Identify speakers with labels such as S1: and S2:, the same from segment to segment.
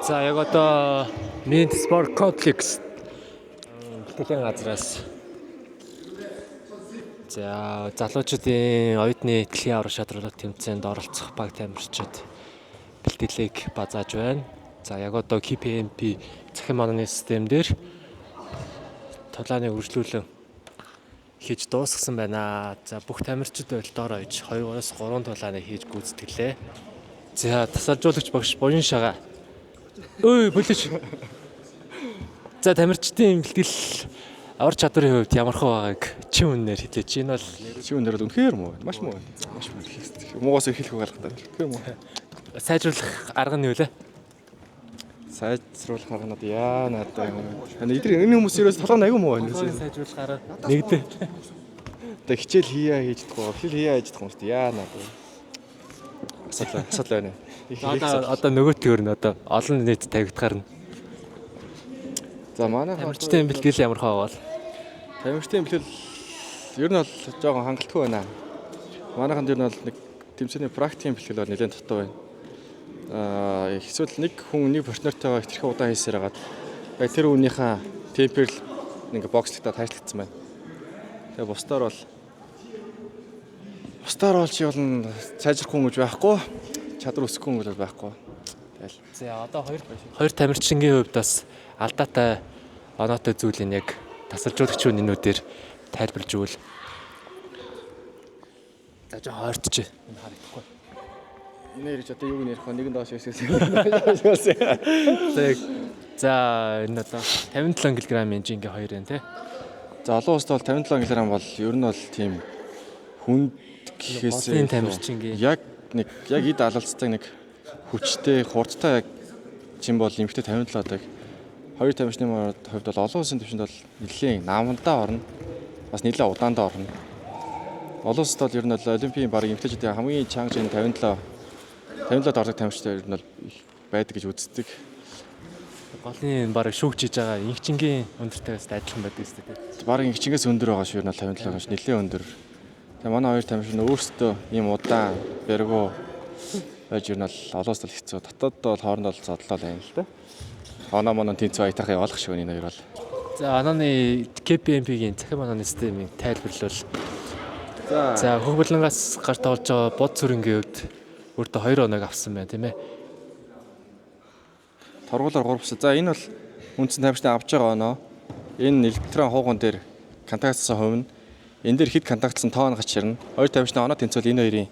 S1: За яг одоо Mint Sport Complex бэлтгэлийн газраас за залуучуудын оюутны дэлхийн аврах шатралт тэмцээнд оролцох баг тамирчид бэлтгэлийг базааж байна. За яг одоо KPMP цахим мананы систем дээр тулааны үргэлжлүүлэн хийж дуусгасан байна. За бүх тамирчид бол доор ойж 2-3 тулааны хийж гүйцэтгэлээ. За тасалжуулагч багш Буян Шагаа. Ой бүлэж. За тамирчдын бэлтгэл авар чадрын хувьд ямар хөө байгааг чи үнээр хэлээч. Энэ бол
S2: чи үнээр үнэхээр муу. Маш муу. Маш муу. Муугаас эхлэх гаргатай. Үнэхээр муу.
S1: Сайжруулах арга нь юу лээ?
S2: Сайжруулах арга надад яа надад юм. Эдгээр энэ хүмүүс ерөөс толгой аягүй муу байна.
S1: Сайжруулах арга нэгдээ.
S2: Одоо хичээл хийя хийж чадахгүй, хэл хийя хийж чадахгүй юм шүү дээ. Яа надад. Асуудал байна.
S1: Одоо нөгөө төр нь одоо олон нийт тавигдахаар нь.
S2: За манай
S1: тамирчдын бэлтгэл ямар хаа бол?
S2: Тамирчдын бэлтгэл ер нь бол жоохон хангалтгүй байна. Манайханд ер нь бол нэг тэмцээний практикийн бэлтгэл бол нэлээд дутуу байна. Эсвэл нэг хүн нэг партнертойгоо их тэрхүү удаан хийсээр хагаад яг тэр хүнийхээ темпер л ингээ бокслогтаа таашлагдсан байна. Тэгээ бусдаар бол чи бол сайжрахгүй гэж байхгүй, чадвар өсөхгүй гэж байхгүй. Тэгэл.
S1: За одоо хоёр тамирчингийн хувьд бас алдаатай оноотой зүйлийг яг тасалжуулагчийн нэнүүдээр тайлбарлаж өгвөл. За жоо хойртож энэ харагдахгүй.
S2: Энэ ирж одоо юуг нэрх вэ? Нэгэн доош өсгөөс.
S1: За энэ одоо 57 кг-ийн жингээ хоёр байна тий.
S2: За олон улсад бол 57 кг бол ер нь бол тийм хүнд гэхээсээ
S1: тамирчингийн
S2: яг эд алалцдаг нэг хүчтэй хурдтай яг жин бол эмхтэй 57 даг. Хоёр тамирчны хувьд бол олон улсын төвшөнд бол нэлийн наамдаа орно. Бас нэлийн удаандаа орно. Олон улсад бол ер нь бол олимпийн баг эмхтэйчүүдийн хамгийн чанга жин 57 ордог тамирчтай ер нь бол байдаг гэж үздэг.
S1: Голын баг шүүгч хийж байгаа инхчингийн өндөртэйгээс адилхан байдаг шүү дээ.
S2: Баг инхчингээс өндөр байгаа шүү ер нь 57 гэж нэлийн өндөр. Тэгээ манай хоёр тамирчин өөрсдөө ийм удаан бэргүү байж ер нь бол олон улсад хэцүү. Дотоод бол хоорондоо зодлоо байна л да. Оноо монон тэнцүү аятайхаа явуулах шиг энэ хоёр бол.
S1: За онооны KPMP-гийн цахим онооны системийг тайлбарлавал. За хөвгөлнгаас гарт олж байгаа бод зүрэнгийн хувьд өөртөө 2 оног авсан байна тийм ээ.
S2: Торгуулаар 3 бус. За энэ бол үндсэн тамирчтай авч байгаа оноо. Энэ электрон хууган дээр контактсан хувь нь энэ дээр хэд контактсан тоо нь гачирна. Хоёр тамирчны оноо тэнцвэл энэ хоёрын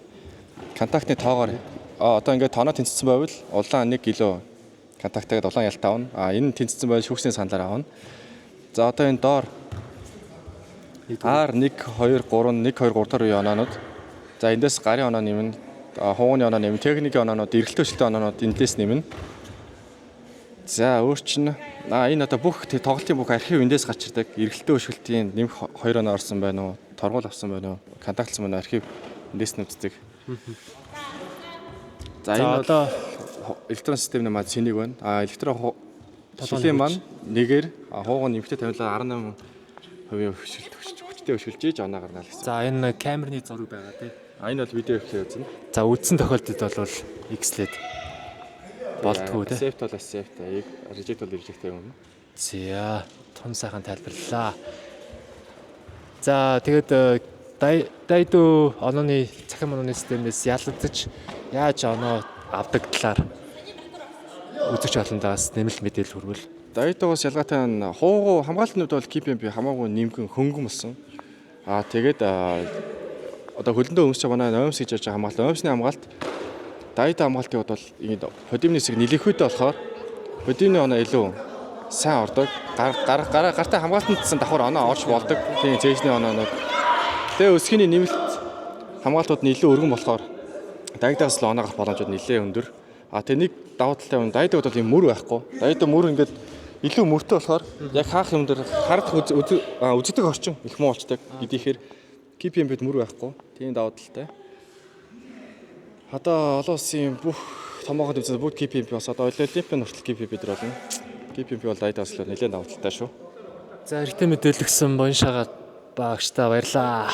S2: контактны тоогоор одоо ингээд тооноо тэнцсэн байвал улаан 1 кг контактайгаад улаан ялтаа авна. Энэ тэнцсэн байвал шүүгсний саналаар авна. За одоо энэ доор R1 2 3 1 2 3 дор үе оноонууд. За эндээс гарын оноо нэмнэ. Хууганы оноо нэмнэ. Техникийн оноонууд, эргэлтөө өшөлтөө оноонууд эндээс нэмнэ. За өөрчн энэ одоо бүх тоглолтын бүх архив эндээс гачирдаг. Эргэлтөө өшөлтийн нэмэх 2 оноо орсон байна уу? Торгуул авсан байна уу? Контактлсан байна уу? Архив эндээс нүцдэг. За энэ одоо электрон системний маань цэнийг байна. Электрон шилийн маань нэгээр хууган нэмэгтэй 58% хүчтэй өшөлж ийж оноо гарна гэсэн.
S1: За энэ камерны зураг байгаа тийм.
S2: Энэ бол видео ихлэ үзнэ.
S1: За үдсэн тохиолдолд бол X-лээд болтгоо тийм.
S2: Save бол save та. Reject бол reject юм.
S1: За том сайхан тайлбарлалаа. За тэгээд дайду онооны цахим онооны системээс ялагдаж яаж оноо авдаг талаар үзэгч олондоос нэмэлт мэдээлэл хүргэл.
S2: Дайдугаас ялгаатай нь хуугу хамгаалтын хувьд бол KPMP хамаагүй нэмгэн хөнгөн болсон. Тэгээд одоо хөлөндөө өмсч манай ОМС гэж яаж хамгаалт. ОМС-ны хамгаалт дайду хамгаалтын хувьд бол ингэ подимны хэсэг нэлээхүйтэй болохоор подимны оноо илүү сайн ордог. Гартаа хамгаалтандсан давхар оноо орж болдог. Тийм цээжний оноонууд. Тэгээ өсгийний нэмэлт хамгаалтууд нь илүү өргөн болохоор дайдаас л оноо гарах боломжууд нэлээ өндөр. Тэгээ нэг давуу талтай нь дайдууд бол юм мөр байхгүй. Дайду мөр ингээд илүү мөртэй болохоор яг хаах юм дээр хардах үздэг орчин их муу болчдаг. Гэдийхээр KPMP-д мөр байхгүй. Тийм давуу талтай. Одоо олон улсын бүх томоохон тэмцээнд бүгд KPMP бас одоо Олимпийн хүртэл KPMP дээр болно. KPMP бол дайдаас л нэлээд давуу талтай шүү.
S1: За эртний мэдээлэл өгсөн Буян Шагаа багштай баярлаа.